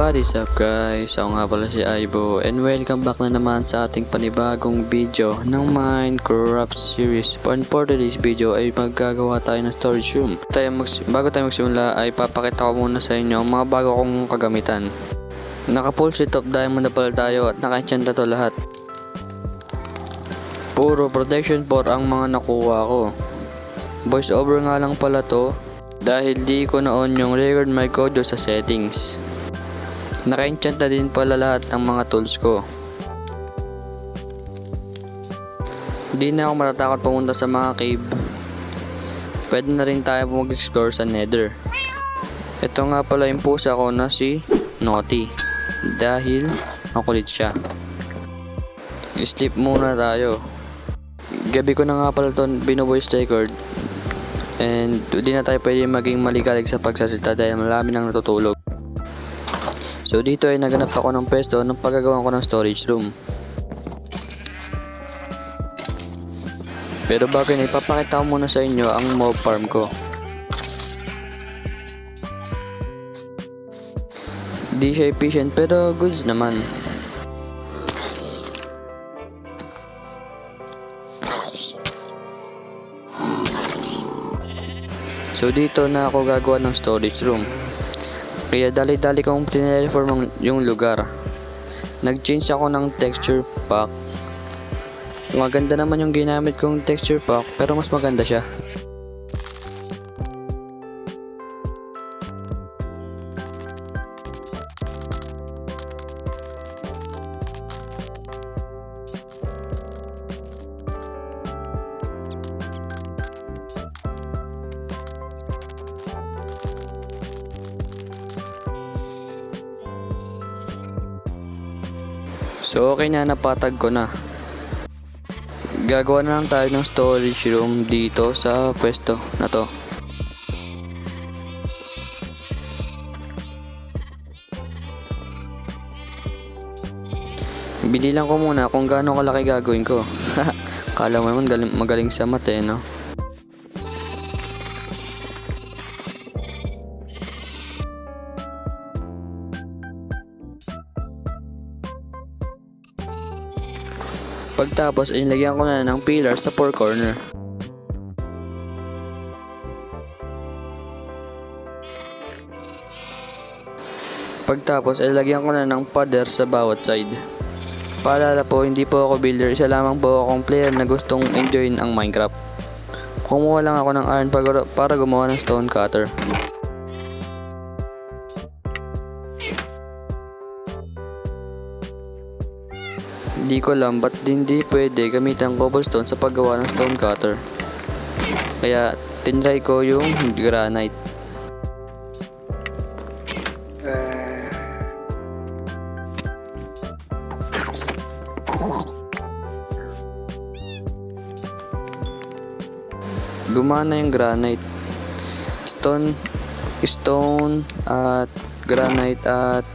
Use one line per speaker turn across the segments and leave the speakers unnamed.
What is up guys? Ako nga pala si Aibo and welcome back na naman sa ating panibagong video ng Minecraft series. And for today's video ay maggagawa tayo ng storage room. Bago tayo magsimula ay papakita ko muna sa inyo ang mga bago kong kagamitan. Naka full set of diamond na pala tayo at naka-enchant na to lahat. Puro protection 4 ang mga nakuha ko. Voice over nga lang pala to dahil di ko na-on yung record mic audio sa settings. Naka-enchant na din pala lahat ng mga tools ko. Hindi na ako matatakot pumunta sa mga cave. Pwede na rin tayo mag-explore sa nether. Ito nga pala yung pusa ko na si Naughty. Dahil makulit siya. Sleep muna tayo. Gabi ko na nga pala ito bino-voice record. And hindi na tayo pwede maging maligalig sa pagsasalita dahil marami nang natutulog. So dito ay naganap ako ng pwesto ng paggagawa ko ng storage room. Pero bago yun, ipapakita ko muna sa inyo ang mob farm ko. Di siya efficient pero goods naman. So dito na ako gagawa ng storage room. Kaya dali-dali kong tinereform yung lugar. Nag-change ako ng texture pack. Maganda naman yung ginamit kong texture pack pero mas maganda siya. So okay na, napatag ko na. Gagawa na lang tayo ng storage room dito sa pwesto na to. Binilang ko muna kung gaano kalaki gagawin ko. Kala mo naman magaling sa math no? Pagtapos ay nilagyan ko na ng pillar sa 4 corner. Pagtapos ay nilagyan ko na ng pader sa bawat side. Paalala po, hindi po ako builder, isa lamang po akong player na gustong enjoyin ang Minecraft. Kumuha lang ako ng iron para gumawa ng stone cutter. Di ko alam ba't hindi pwede gamitin ang cobblestone sa paggawa ng stone cutter. Kaya tinry ko yung granite. Gumana yung granite. Stone at granite at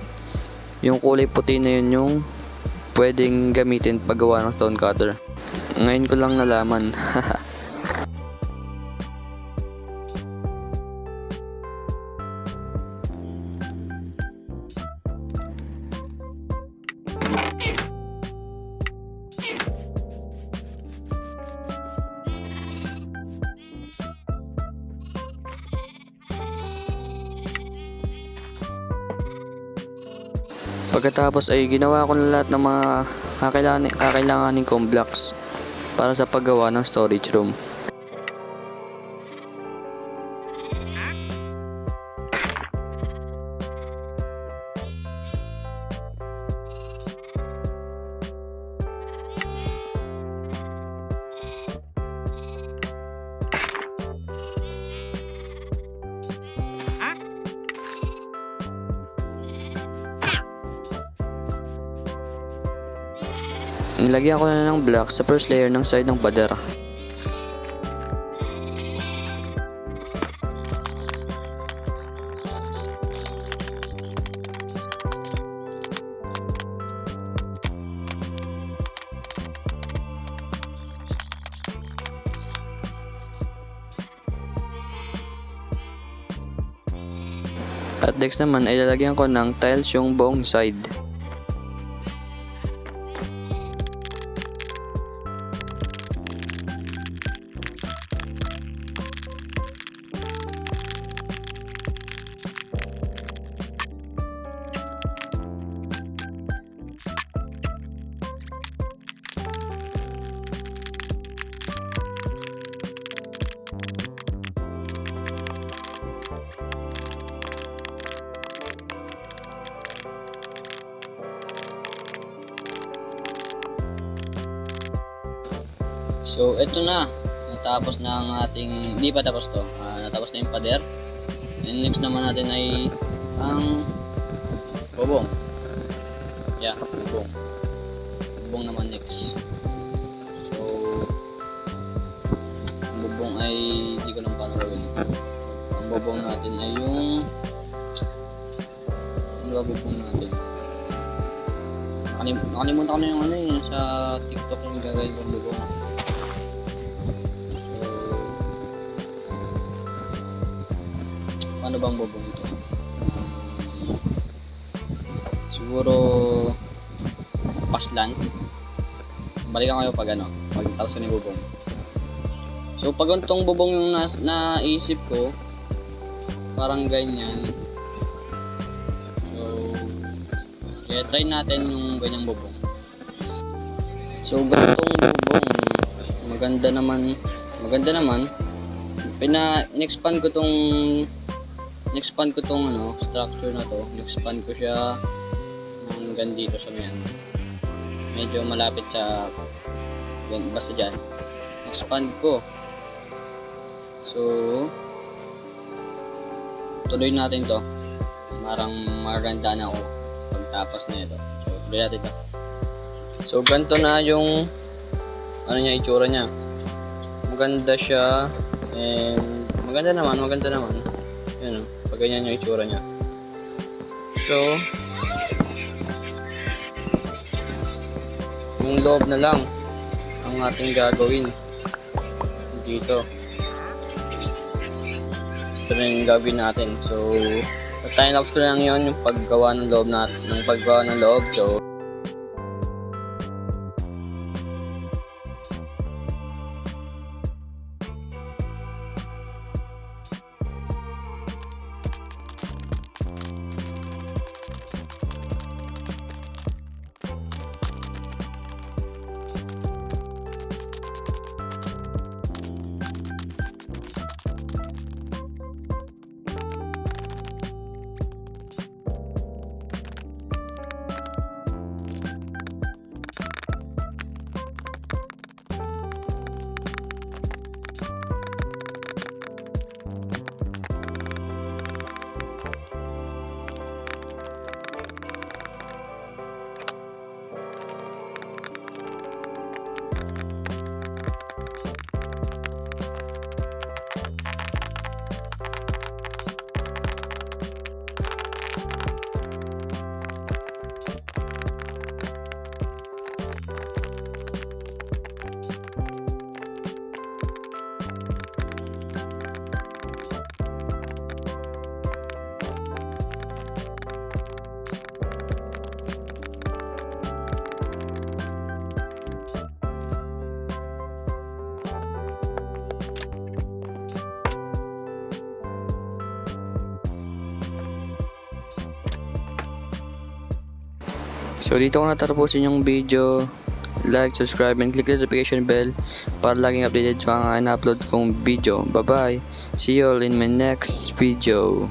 yung kulay puti na yun yung pwedeng gamitin paggawa ng stone cutter. Ngayon ko lang nalaman. Pagkatapos ay ginawa ko na lahat ng mga kakailanganin kong blocks para sa paggawa ng storage room. Nilagyan ko na ng block sa first layer ng side ng pader. At next naman ay lalagyan ko ng tiles yung buong side.
So, ito na. Natapos na ang ating... Hindi pa tapos to. Natapos na yung pader. And next naman natin ay ang bubong. Yeah, bubong. Bubong naman next. So, ang bubong ay hindi ko lang paano gawin. Ang bubong natin ay yung... Ano ba bubong natin? Nakalimutan ko na yung ano eh. Sa TikTok yung gagawin kong bubong. Ano bang bubong ito? Siguro paslan. Balikan kayo pag ano, pag tapos na yung bubong. So pag untong bubong yung naisip ko, parang ganyan. So kaya try natin yung ganyang bubong. So gantong bubong, maganda naman. In-expand ko tong ano, structure na to. In-expand ko siya hanggang dito sa may ano. Medyo malapit sa basta dyan. Expand ko. So tuloy natin to. Parang maganda na ako pagtapos na ito. So tuloy natin to. So ganito na yung ano niya, itsura niya. Maganda siya and maganda naman. Yan o, pag ganyan yung itsura niya. So, yung loob na lang ang ating gagawin dito. Ito na yung gagawin natin. So, time-lapse ko lang yun yung paggawa ng loob natin, So,
So dito ko natapusin yung video. Like, subscribe, and click the notification bell para laging updated sa mga in-upload kong video. Bye bye. See you all in my next video.